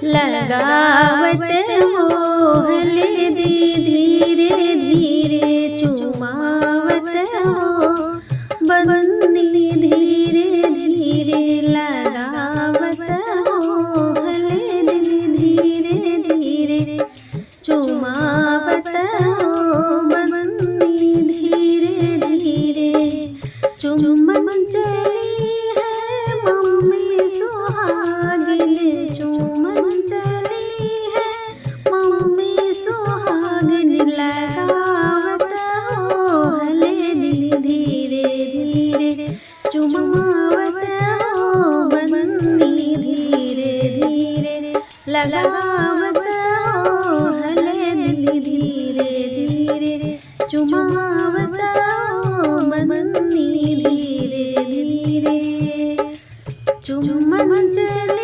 लगावत हो हल्दी धीरे धीरे चुमावत हो बन्नी धीरे धीरे लगावत हो हल्दी धीरे धीरे चुमावत हो बन्नी धीरे धीरे चुम्बन चली है मम्मी सुहागिन चुम्बन चली है मम्मी सुहागिन लगावत हो हल्दी धीरे धीरे चुमावत हो बन्नी धीरे धीरे लगावत हो हल्दी धीरे धीरे चुमावत हो बन्नी धीरे धीरे चुम्बन चली